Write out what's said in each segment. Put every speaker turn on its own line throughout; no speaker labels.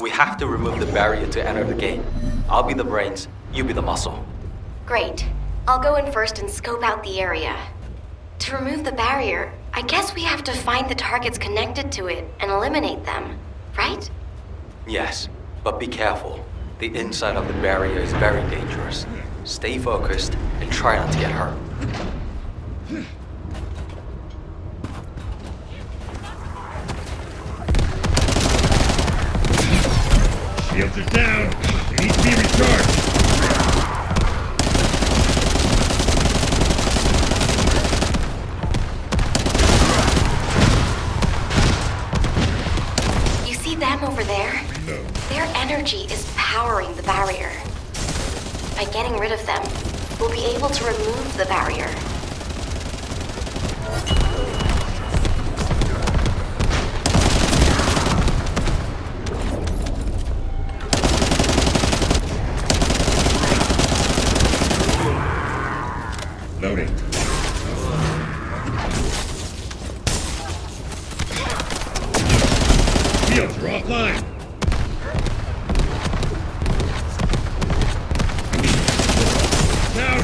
We have to remove the barrier to enter the gate. I'll be the brains, you be the muscle.
Great. I'll go in first and scope out the area. To remove the barrier, I guess we have to find the targets connected to it and eliminate them, right?
Yes, but be careful. The inside of the barrier is very dangerous. Stay focused and try not to get hurt.
Shields are down. They need to be recharged.
You see them over there?
No.
Their energy is powering the barrier. By getting rid of them, we'll be able to remove the barrier.
Loading. Shields are offline. Down.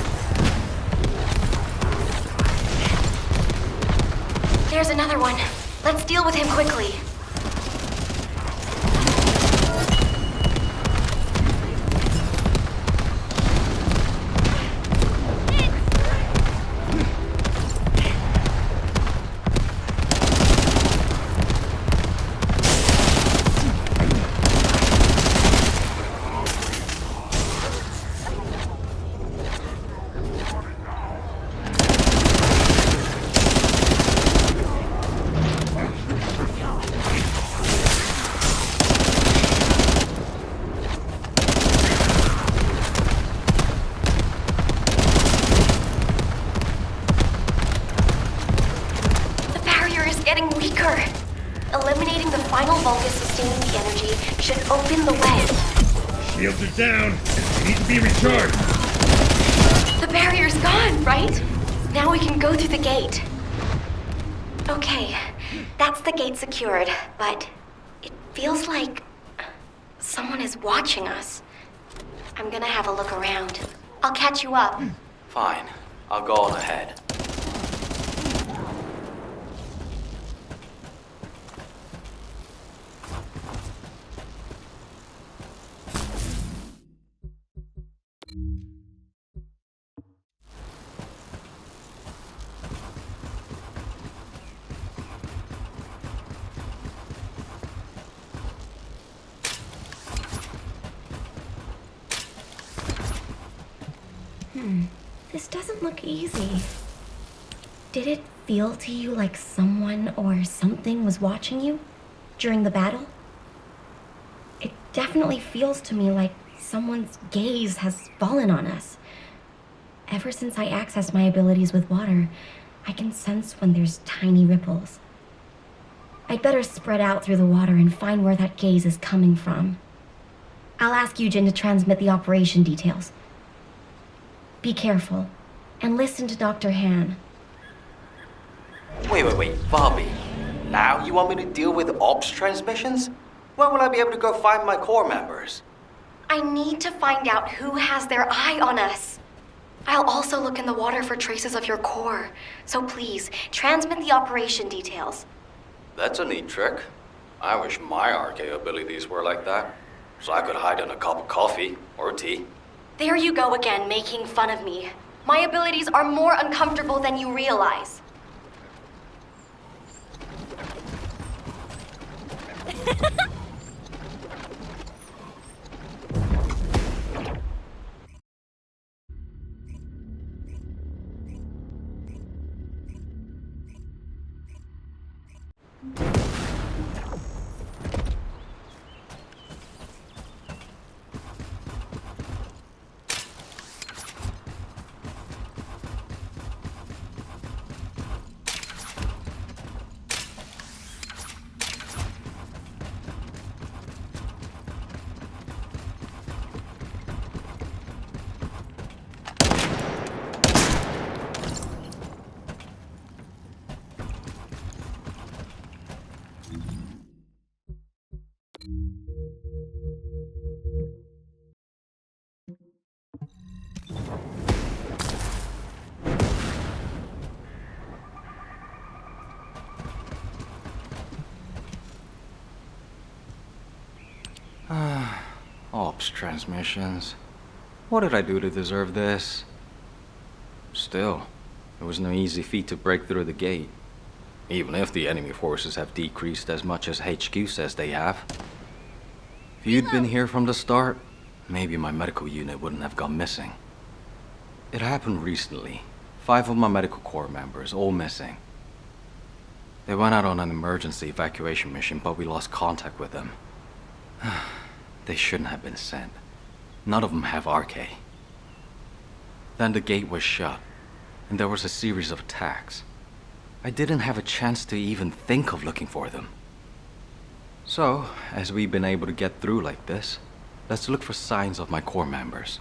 There's another one. Let's deal with him quickly. Getting weaker. Eliminating the final Vulgus sustaining the energy should open the way.
Shields are down. They need to be recharged.
The barrier's gone, right? Now we can go through the gate. Okay, that's the gate secured, but it feels like someone is watching us. I'm gonna have a look around. I'll catch you up.
Fine, I'll go on ahead.
This doesn't look easy. Did it feel to you like someone or something was watching you during the battle? It definitely feels to me like someone's gaze has fallen on us. Ever since I accessed my abilities with water, I can sense when there's tiny ripples. I'd better spread out through the water and find where that gaze is coming from. I'll ask Eugen to transmit the operation details. Be careful, and listen to Dr. Han.
Wait, Bobby. Now you want me to deal with ops transmissions? When will I be able to go find my core members?
I need to find out who has their eye on us. I'll also look in the water for traces of your core, so please, transmit the operation details.
That's a neat trick. I wish my RK abilities were like that, so I could hide in a cup of coffee or tea.
There you go again, making fun of me. My abilities are more uncomfortable than you realize.
Ops transmissions. What did I do to deserve this? Still, it was no easy feat to break through the gate. Even if the enemy forces have decreased as much as HQ says they have. If you'd been here from the start, maybe my medical unit wouldn't have gone missing. It happened recently. 5 of my medical corps members, all missing. They went out on an emergency evacuation mission, but we lost contact with them. They shouldn't have been sent. None of them have RK. Then the gate was shut, and there was a series of attacks. I didn't have a chance to even think of looking for them. So, as we've been able to get through like this, let's look for signs of my corps members.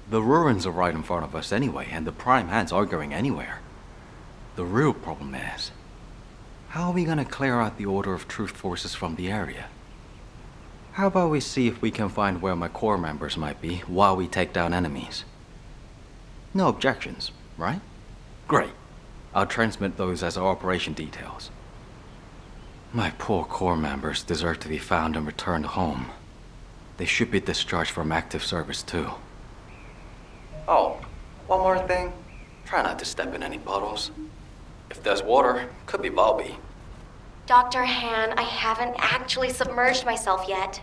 The ruins are right in front of us anyway, and the Prime Hands aren't going anywhere. The real problem is, how are we gonna clear out the Order of Truth forces from the area? How about we see if we can find where my corps members might be while we take down enemies? No objections, right? Great. I'll transmit those as our operation details. My poor corps members deserve to be found and returned home. They should be discharged from active service too. Oh, one more thing. Try not to step in any puddles. If there's water, could be Bobby.
Dr. Han, I haven't actually submerged myself yet.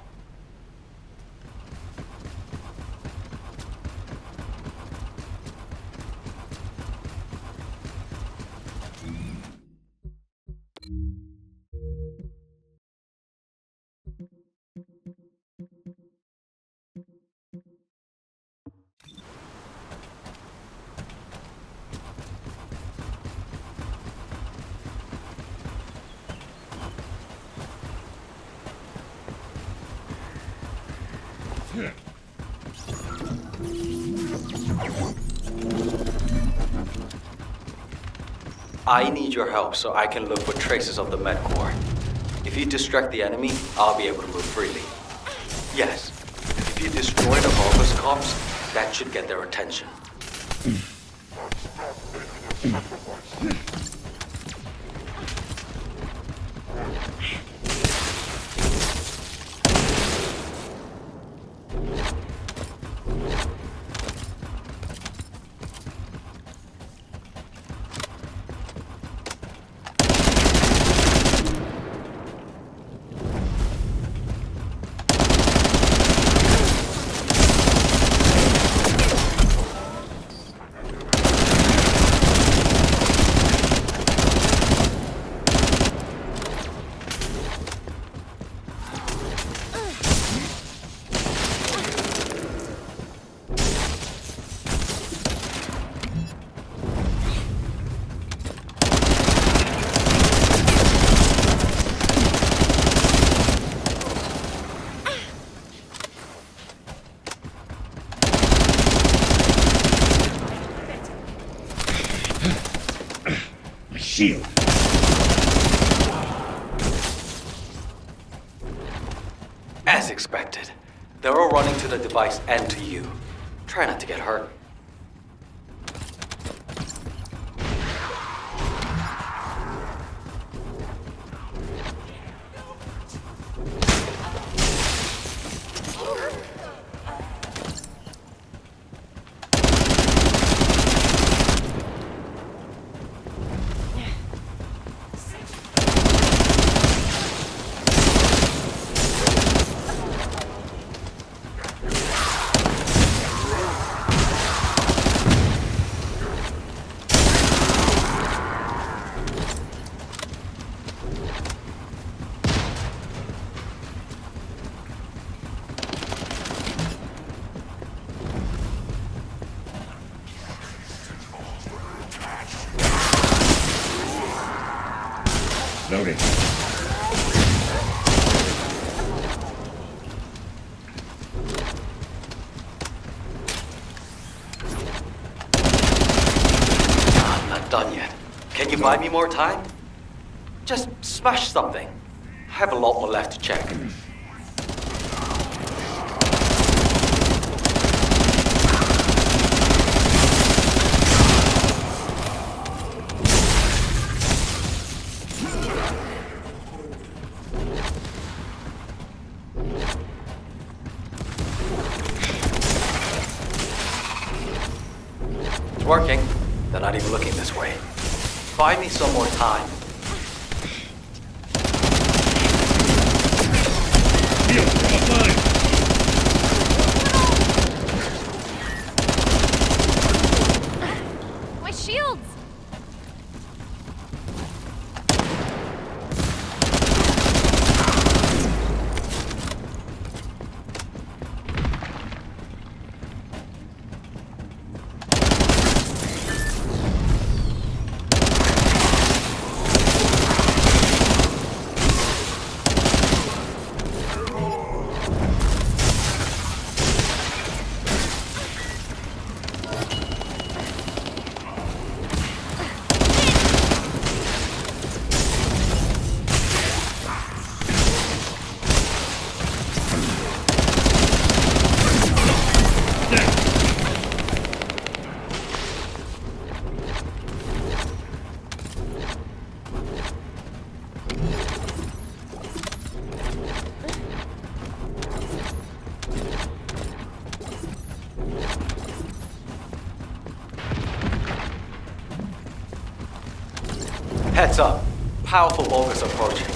I need your help so I can look for traces of the Med Corps. If you distract the enemy, I'll be able to move freely. Yes, if you destroy the Vulgus cops, that should get their attention.
Shield.
As expected, they're all running to the device and to you. Try not to get hurt.
Loading.
I'm not done yet. Can you buy me more time? Just smash something. I have a lot more left to check. working. They're not even looking this way. Buy me some more time.
Shields are offline.
My shields!
Heads up. Powerful Vulgus approaching.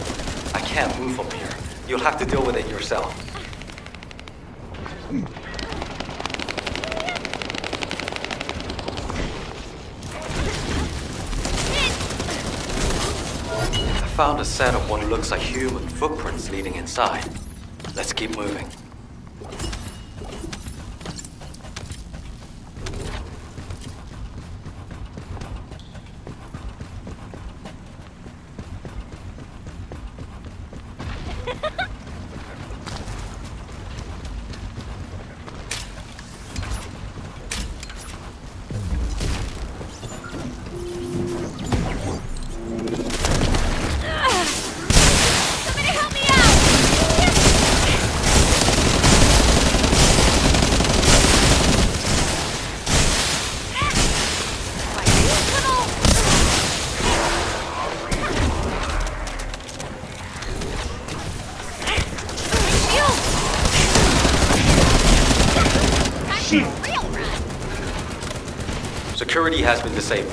I can't move from here. You'll have to deal with it yourself. I found a set of what looks like human footprints leading inside. Let's keep moving.
Somebody help me out!
Shield!
Security has been disabled.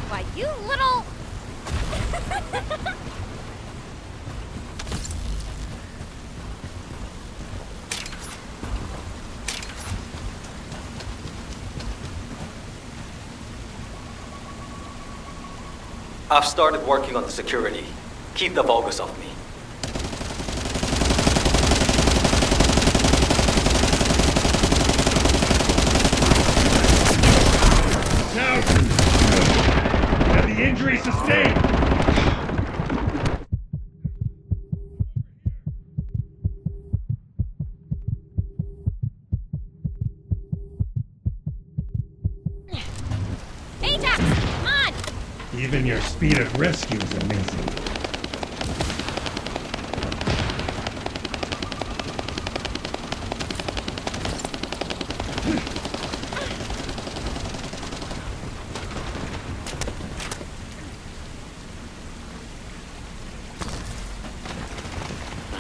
Why, you little...
I've started working on the security. Keep the Vulgus off me.
Now! Have the injury sustained!
Ajax, come on!
Even your speed at rescue is amazing.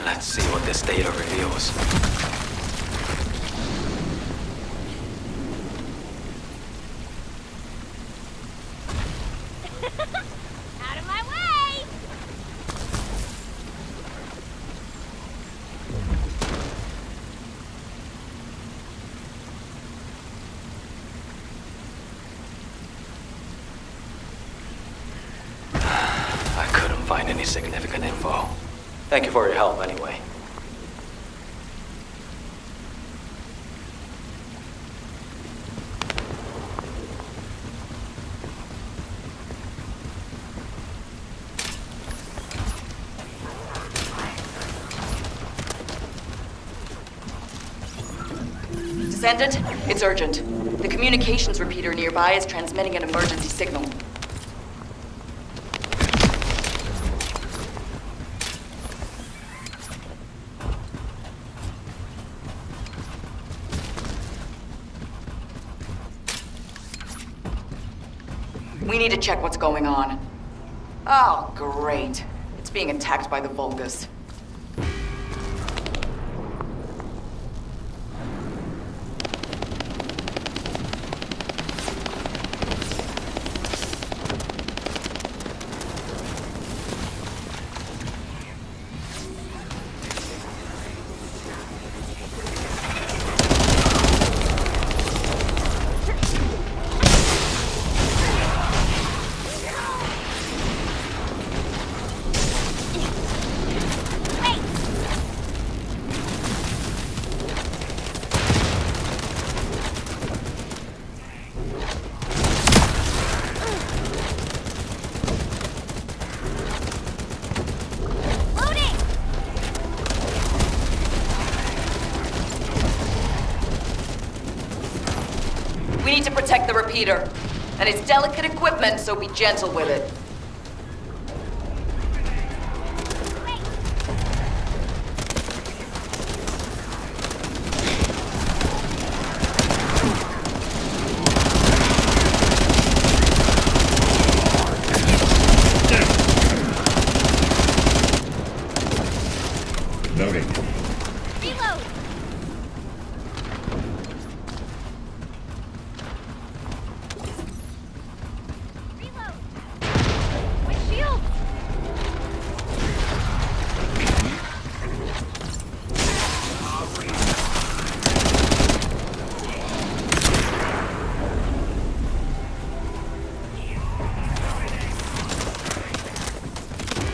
Let's see what this data reveals.
Out of my way!
I couldn't find any significant info. Thank you for your help anyway.
Descendant, it's urgent. The communications repeater nearby is transmitting an emergency signal. We need to check what's going on. Oh, great. It's being attacked by the Vulgus. We need to protect the repeater. And it's delicate equipment, so be gentle with it.
Loading.
Reload! Reload! My shield!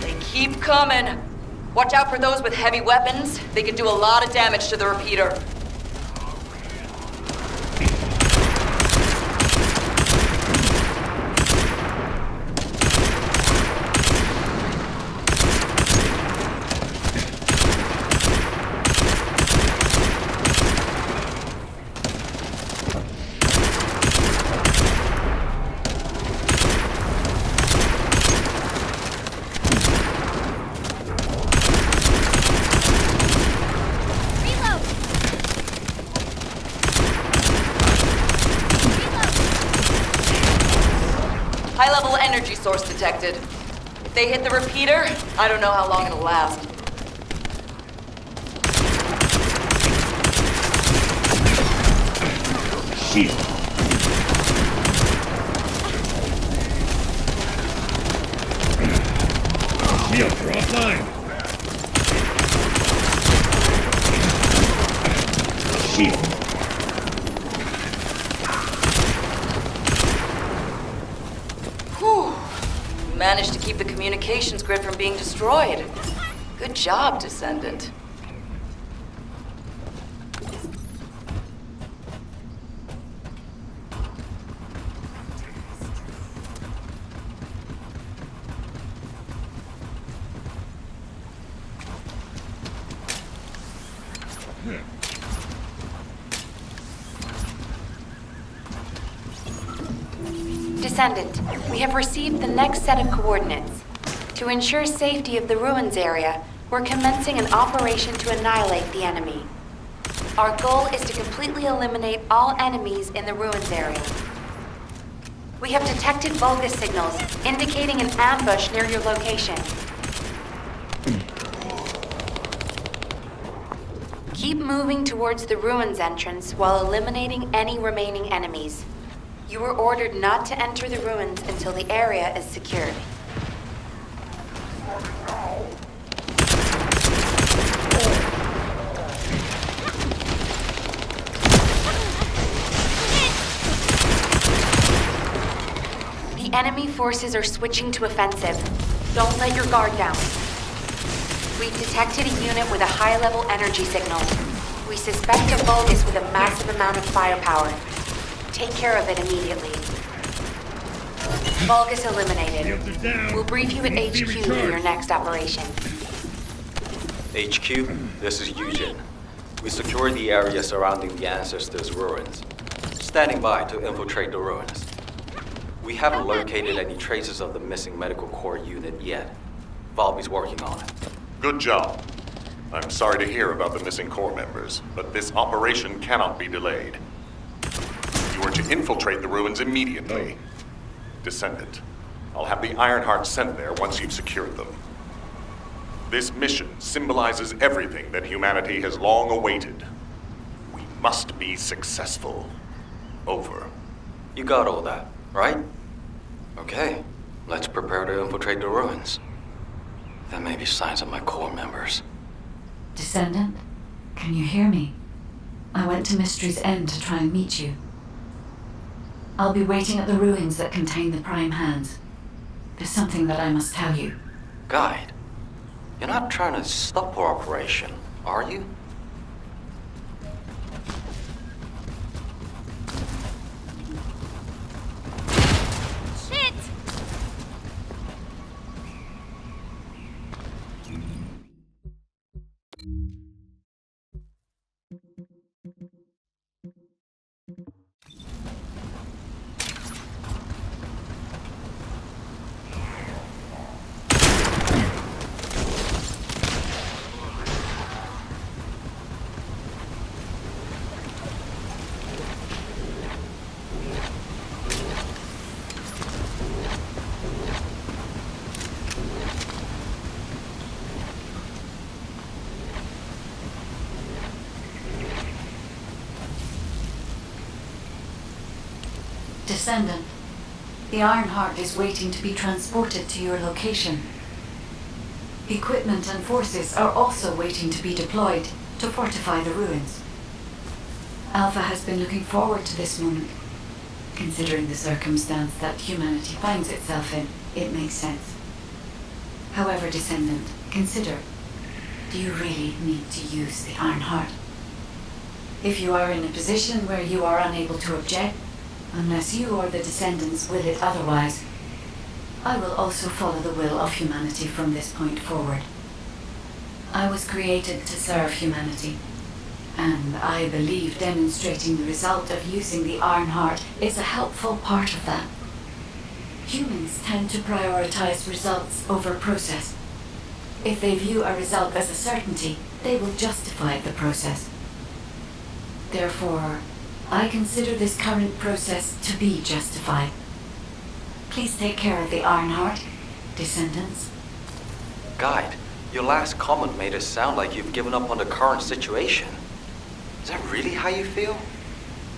They keep coming. Watch out for those with heavy weapons. They can do a lot of damage to the repeater.
Reload!
High-level energy source detected. If they hit the repeater, I don't know how long it'll last.
Shield. Shields are offline. Shield.
Whew. Managed to keep the communications grid from being destroyed. Good job, Descendant.
Descendant, we have received the next set of coordinates. To ensure safety of the ruins area, we're commencing an operation to annihilate the enemy. Our goal is to completely eliminate all enemies in the ruins area. We have detected Vulgus signals, indicating an ambush near your location. Keep moving towards the ruins entrance while eliminating any remaining enemies. You were ordered not to enter the ruins until the area is secured. The enemy forces are switching to offensive. Don't let your guard down. We've detected a unit with a high-level energy signal. We suspect a Vulgus with a massive amount of firepower. Take care of it immediately. Vulgus eliminated.
Shields are down.
We'll brief you at
Needs to
HQ
be
for your
recharged.
next operation.
HQ, this is Eugen. We secured the area surrounding the Ancestors' ruins. Standing by to infiltrate the ruins. We haven't located any traces of the missing medical corps unit yet. Volby's working on it.
Good job. I'm sorry to hear about the missing corps members, but this operation cannot be delayed. You are to infiltrate the ruins immediately. Descendant. I'll have the Ironheart sent there once you've secured them. This mission symbolizes everything that humanity has long awaited. We must be successful. Over.
You got all that, right? Okay, let's prepare to infiltrate the ruins. There may be signs of my core members.
Descendant, can you hear me? I went to Mystery's End to try and meet you. I'll be waiting at the ruins that contain the Prime Hands. There's something that I must tell you.
Guide, you're not trying to stop our operation, are you?
Shit!
Descendant, the Ironheart is waiting to be transported to your location. Equipment and forces are also waiting to be deployed to fortify the ruins. Alpha has been looking forward to this moment. Considering the circumstance that humanity finds itself in, it makes sense. However, Descendant, consider, do you really need to use the Ironheart? If you are in a position where you are unable to object, unless you or the Descendants will it otherwise, I will also follow the will of humanity from this point forward. I was created to serve humanity, and I believe demonstrating the result of using the Ironheart is a helpful part of that. Humans tend to prioritize results over process. If they view a result as a certainty, they will justify the process. Therefore, I consider this current process to be justified. Please take care of the Ironheart, Descendants.
Guide, your last comment made it sound like you've given up on the current situation. Is that really how you feel?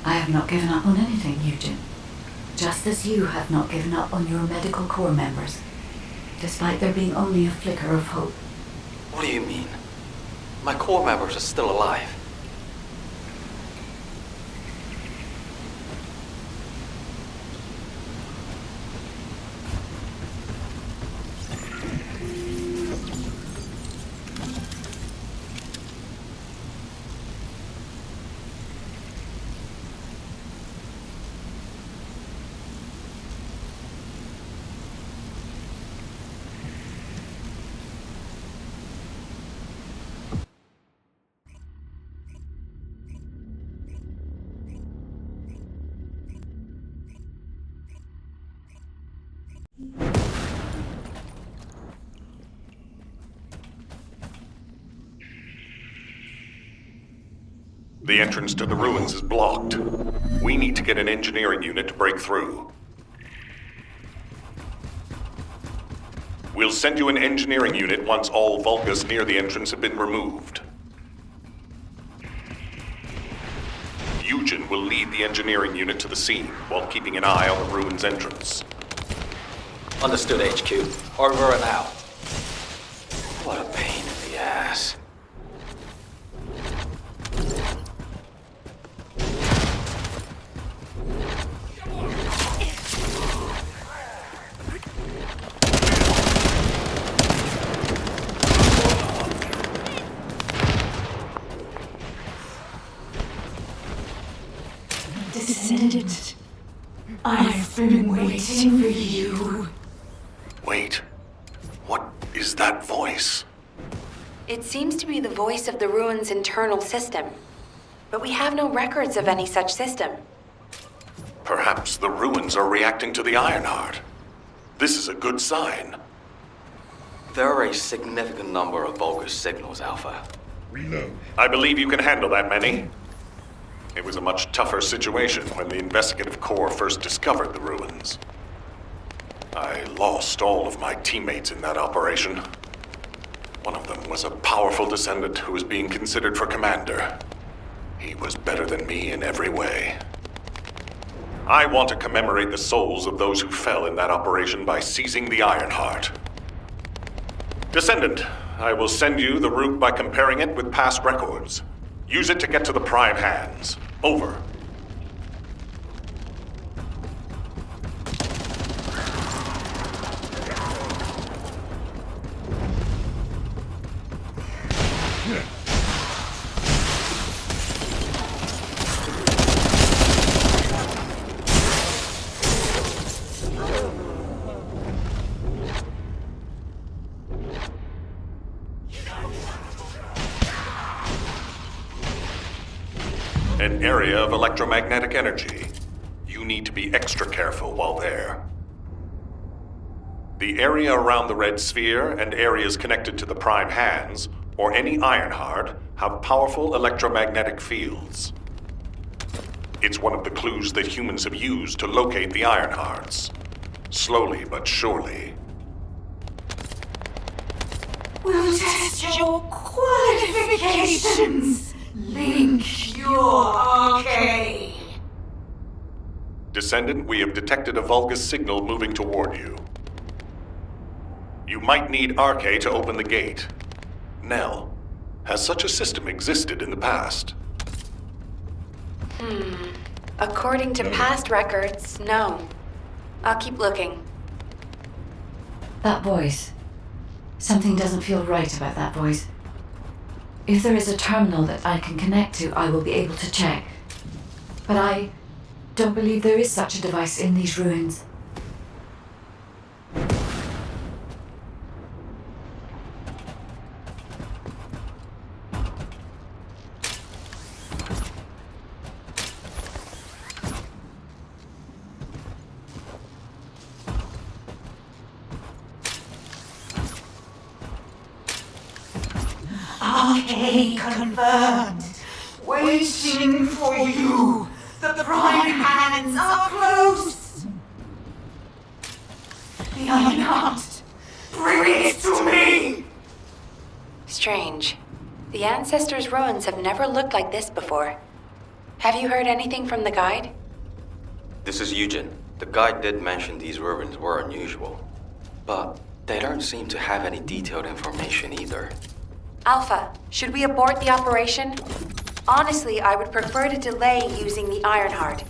I have not given up on anything, Eugen. Just as you have not given up on your medical corps members, despite there being only a flicker of hope.
What do you mean? My core members are still alive.
The entrance to the ruins is blocked. We need to get an engineering unit to break through. We'll send you an engineering unit once all Vulkas near the entrance have been removed. Eugen will lead the engineering unit to the scene while keeping an eye on the ruins entrance.
Understood, HQ. Over and out. What a pain in the ass.
Descendant, I've been waiting for you.
Wait. What is that voice?
It seems to be the voice of the ruins' internal system. But we have no records of any such system.
Perhaps the ruins are reacting to the Ironheart. This is a good sign.
There are a significant number of Vulgus signals, Alpha.
Reload.
I believe you can handle that many. It was a much tougher situation when the investigative corps first discovered the ruins. I lost all of my teammates in that operation. One of them was a powerful descendant who was being considered for commander. He was better than me in every way. I want to commemorate the souls of those who fell in that operation by seizing the Ironheart. Descendant, I will send you the route by comparing it with past records. Use it to get to the Prime Hands. Over. An area of electromagnetic energy. You need to be extra careful while there. The area around the red sphere and areas connected to the Prime Hands, or any Ironheart, have powerful electromagnetic fields. It's one of the clues that humans have used to locate the Ironhearts. Slowly but surely.
We'll test your qualifications. Link your RK.
Descendant, we have detected a Vulgus signal moving toward you. You might need RK to open the gate. Nell, has such a system existed in the past?
According to past records, no. I'll keep looking.
That voice. Something doesn't feel right about that voice. If there is a terminal that I can connect to, I will be able to check. But I don't believe there is such a device in these ruins.
RK confirmed. Waiting for you. The Prime Hands are close. The Ironheart. Bring it to me.
Strange. The Ancestors' ruins have never looked like this before. Have you heard anything from the guide?
This is Eugen. The guide did mention these ruins were unusual, but they don't seem to have any detailed information either.
Alpha, should we abort the operation? Honestly, I would prefer to delay using the Ironheart.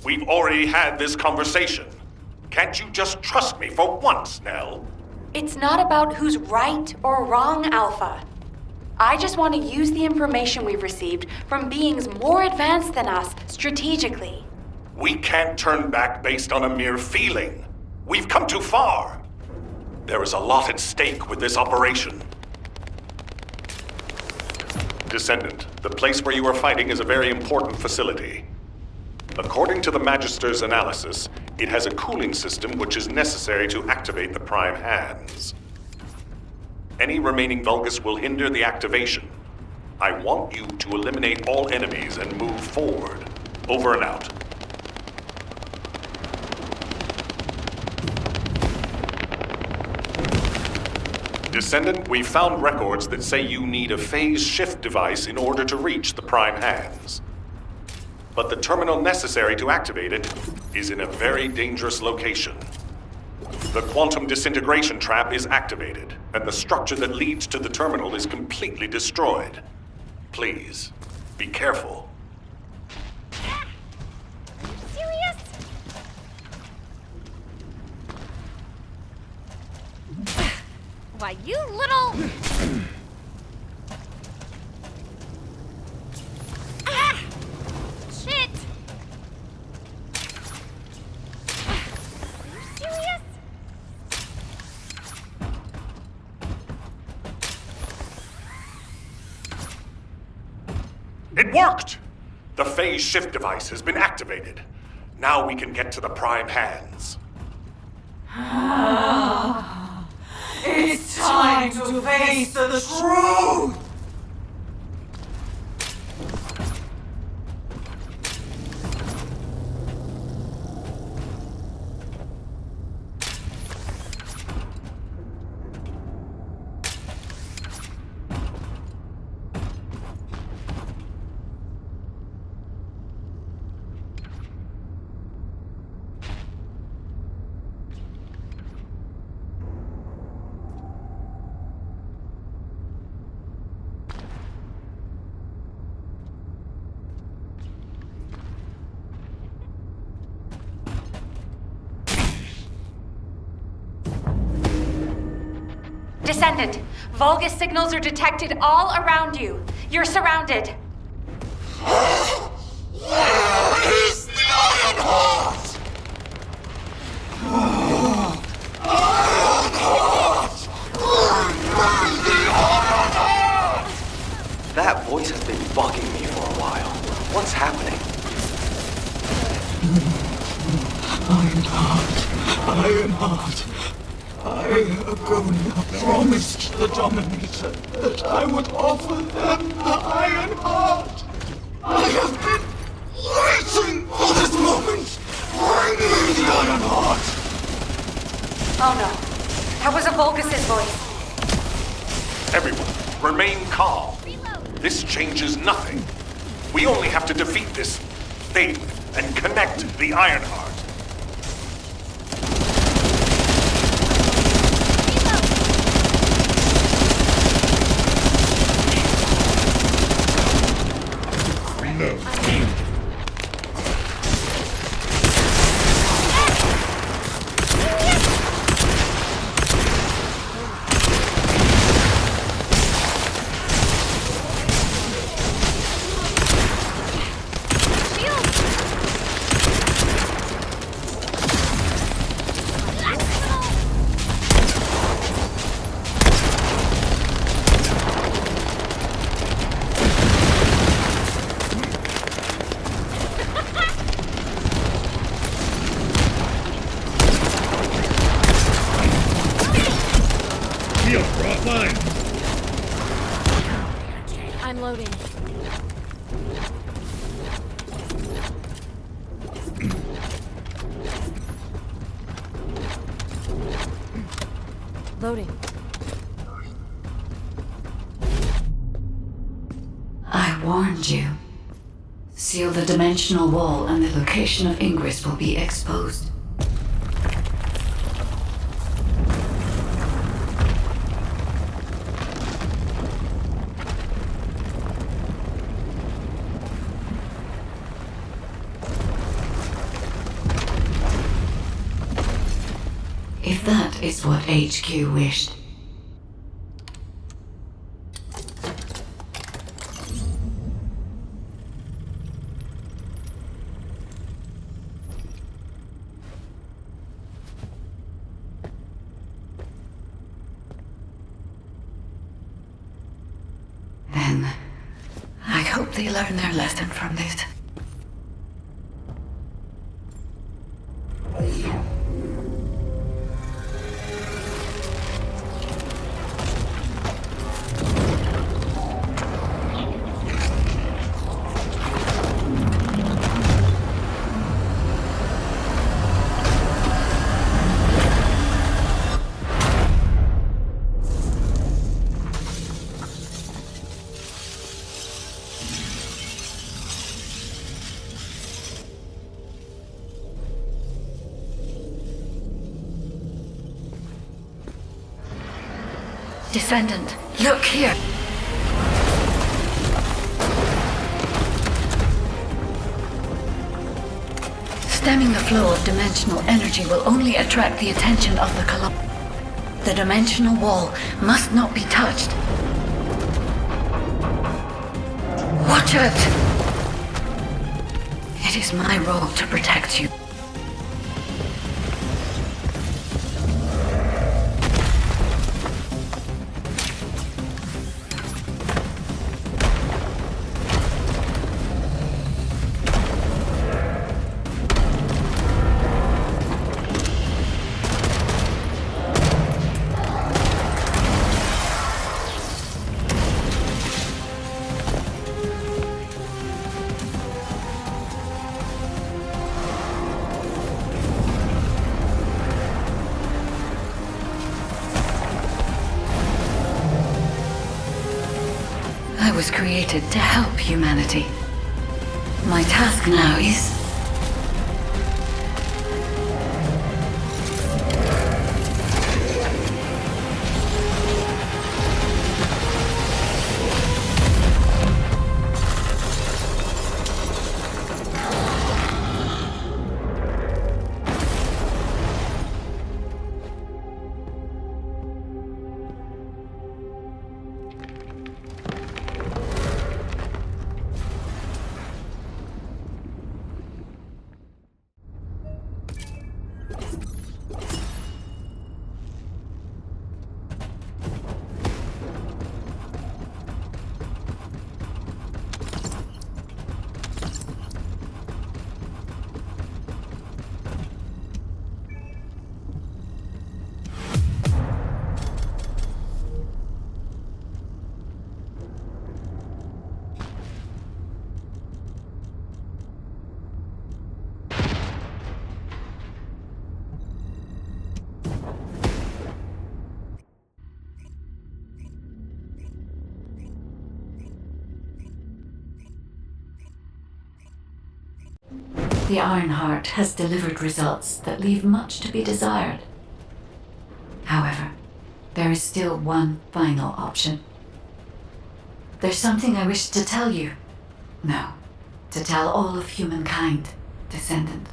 We've already had this conversation. Can't you just trust me for once, Nell?
It's not about who's right or wrong, Alpha. I just want to use the information we've received from beings more advanced than us strategically.
We can't turn back based on a mere feeling. We've come too far. There is a lot at stake with this operation. Descendant, the place where you are fighting is a very important facility. According to the Magister's analysis, it has a cooling system which is necessary to activate the Prime Hands. Any remaining Vulgus will hinder the activation. I want you to eliminate all enemies and move forward. Over and out. Descendant, we found records that say you need a phase shift device in order to reach the Prime Hands. But the terminal necessary to activate it is in a very dangerous location. The quantum disintegration trap is activated, and the structure that leads to the terminal is completely destroyed. Please, be careful.
Serious? Why, you little... Ah! Shit! Are you serious?
It worked! The phase shift device has been activated. Now we can get to the Prime Hands.
It's time to face the truth.
Descendant, Vulgus signals are detected all around you. You're surrounded.
Where is the Ironheart? Ironheart! Bring me the Ironheart!
That voice has been bugging me for a while. What's happening?
Ironheart. I have promised the Dominator that I would offer them the Ironheart. I have been waiting for this moment. Bring me the Ironheart.
Oh no. That was a Vulgus' voice.
Everyone, remain calm. This changes nothing. We only have to defeat this thing and connect the Ironheart.
Reload. Shield, we're offline.
I'm loading. Loading.
I warned you. Seal the dimensional wall and the location of ingress will be exposed. If that is what HQ wished. Then, I hope they learn their lesson from this. Descendant, look here! Stemming the flow of dimensional energy will only attract the attention of the Colossus. The dimensional wall must not be touched. Watch out! It is my role to protect you. I was created to help humanity. My task now is... The Ironheart has delivered results that leave much to be desired. However, there is still one final option. There's something I wish to tell you. No, to tell all of humankind, Descendant.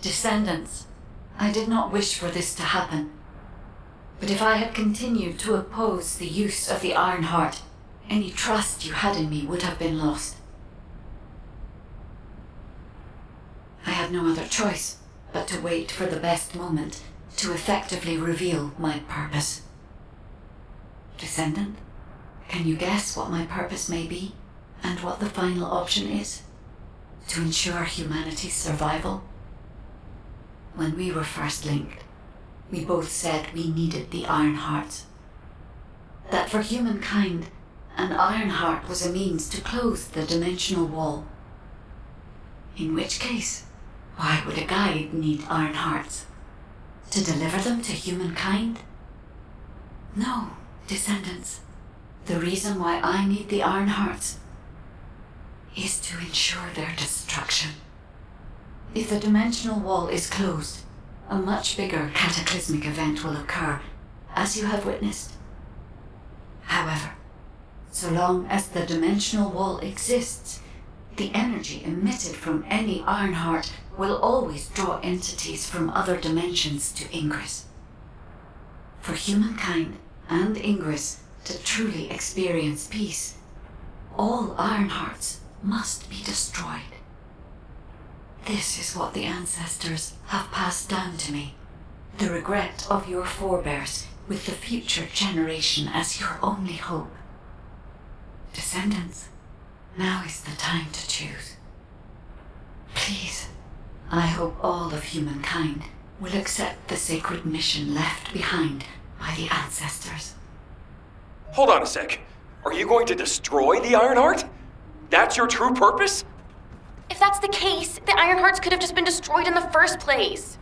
Descendants, I did not wish for this to happen. But if I had continued to oppose the use of the Ironheart, any trust you had in me would have been lost. I had no other choice but to wait for the best moment to effectively reveal my purpose. Descendant, can you guess what my purpose may be, and what the final option is? To ensure humanity's survival? When we were first linked, we both said we needed the Ironhearts. That for humankind, an Ironheart was a means to close the dimensional wall. In which case, why would a guide need Ironhearts? To deliver them to humankind? No, Descendants. The reason why I need the Ironhearts is to ensure their destruction. If the dimensional wall is closed, a much bigger cataclysmic event will occur, as you have witnessed. However, so long as the dimensional wall exists, the energy emitted from any Ironheart will always draw entities from other dimensions to Ingress. For humankind and Ingress to truly experience peace, all Ironhearts must be destroyed. This is what the ancestors have passed down to me. The regret of your forebears with the future generation as your only hope. Descendants, now is the time to choose. Please, I hope all of humankind will accept the sacred mission left behind by the ancestors.
Hold on a sec. Are you going to destroy the Ironheart? That's your true purpose?
If that's the case, the Ironhearts could have just been destroyed in the first place.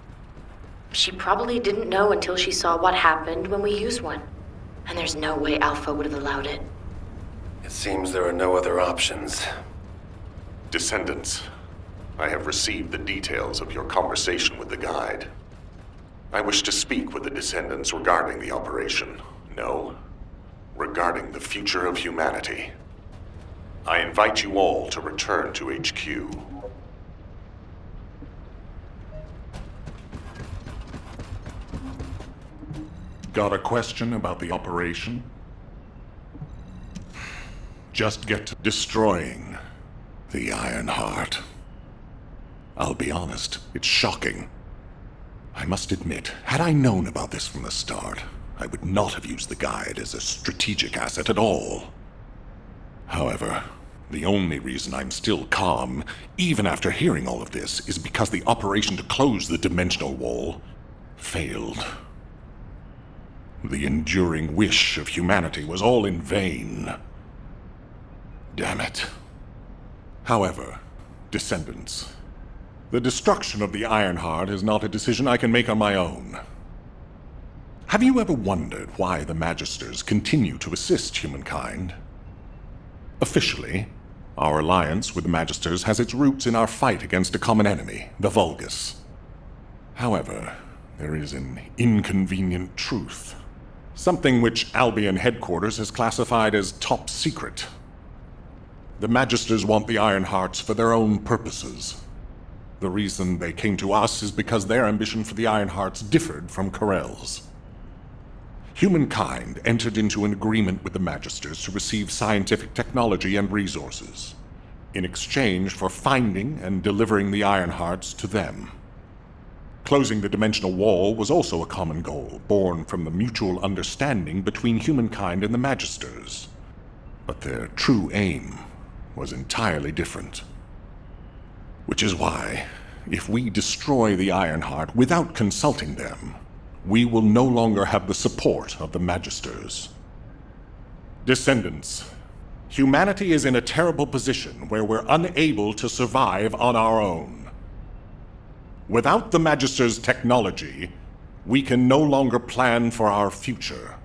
She probably didn't know until she saw what happened when we used one. And there's no way Alpha would have allowed it.
It seems there are no other options.
Descendants, I have received the details of your conversation with the guide. I wish to speak with the Descendants regarding the operation. No, regarding the future of humanity. I invite you all to return to HQ.
Got a question about the operation? Just get to destroying the Ironheart. I'll be honest, it's shocking. I must admit, had I known about this from the start, I would not have used the guide as a strategic asset at all. However, the only reason I'm still calm, even after hearing all of this, is because the operation to close the dimensional wall failed. The enduring wish of humanity was all in vain. Damn it. However, Descendants, the destruction of the Ironheart is not a decision I can make on my own. Have you ever wondered why the Magisters continue to assist humankind? Officially, our alliance with the Magisters has its roots in our fight against a common enemy, the Vulgus. However, there is an inconvenient truth. Something which Albion headquarters has classified as top secret, The Magisters want the Ironhearts for their own purposes. The reason they came to us is because their ambition for the Ironhearts differed from Corell's. Humankind entered into an agreement with the Magisters to receive scientific technology and resources, in exchange for finding and delivering the Ironhearts to them. Closing the dimensional wall was also a common goal, born from the mutual understanding between humankind and the Magisters. But their true aim was entirely different. Which is why, if we destroy the Ironheart without consulting them, we will no longer have the support of the Magisters. Descendants, humanity is in a terrible position where we're unable to survive on our own. Without the Magisters' technology, we can no longer plan for our future.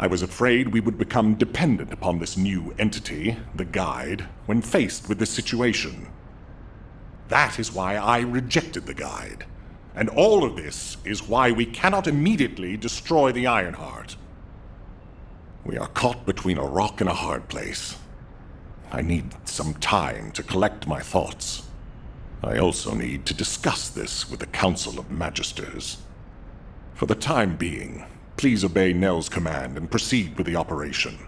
I was afraid we would become dependent upon this new entity, the Guide, when faced with this situation. That is why I rejected the Guide. And all of this is why we cannot immediately destroy the Ironheart. We are caught between a rock and a hard place. I need some time to collect my thoughts. I also need to discuss this with the Council of Magisters. For the time being, please obey Nell's command and proceed with the operation.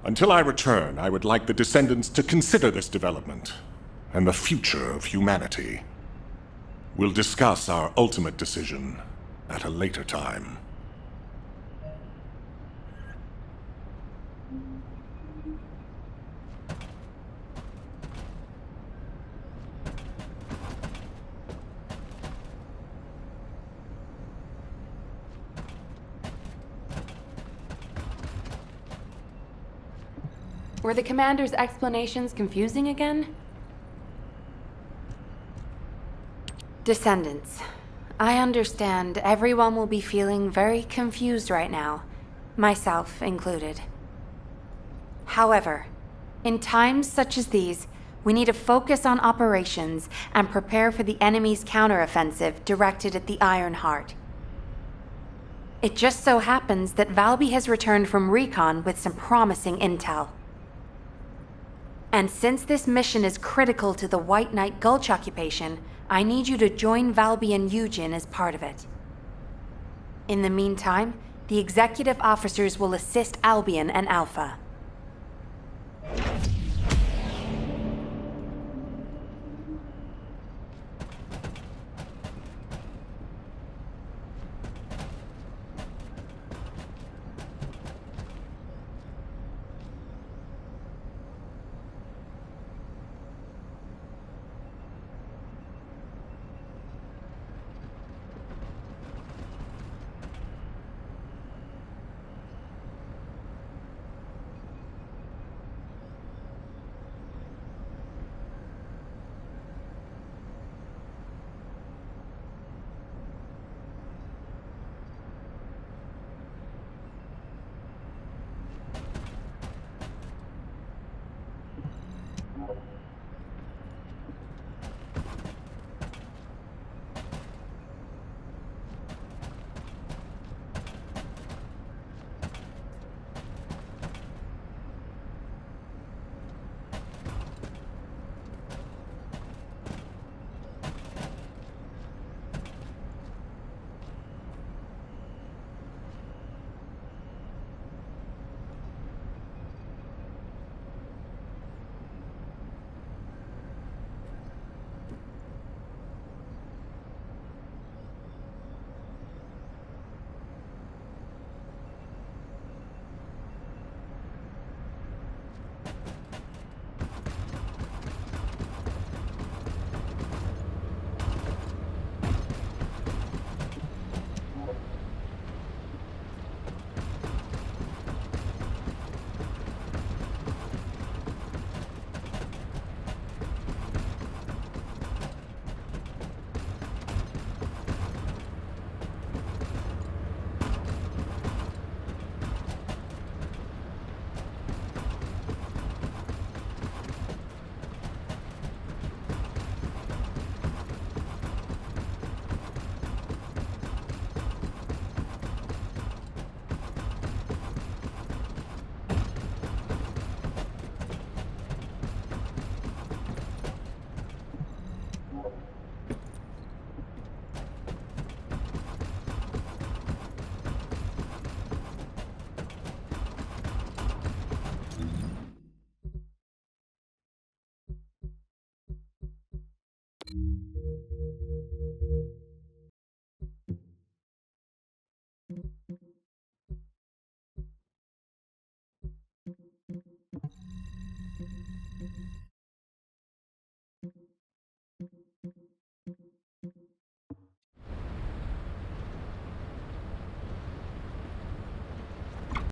Until I return, I would like the Descendants to consider this development and the future of humanity. We'll discuss our ultimate decision at a later time.
Were the commander's explanations confusing again? Descendants, I understand everyone will be feeling very confused right now, myself included. However, in times such as these, we need to focus on operations and prepare for the enemy's counteroffensive directed at the Ironheart. It just so happens that Valby has returned from recon with some promising intel. And since this mission is critical to the White Knight Gulch occupation, I need you to join Valby and Eugen as part of it. In the meantime, the executive officers will assist Albion and Alpha.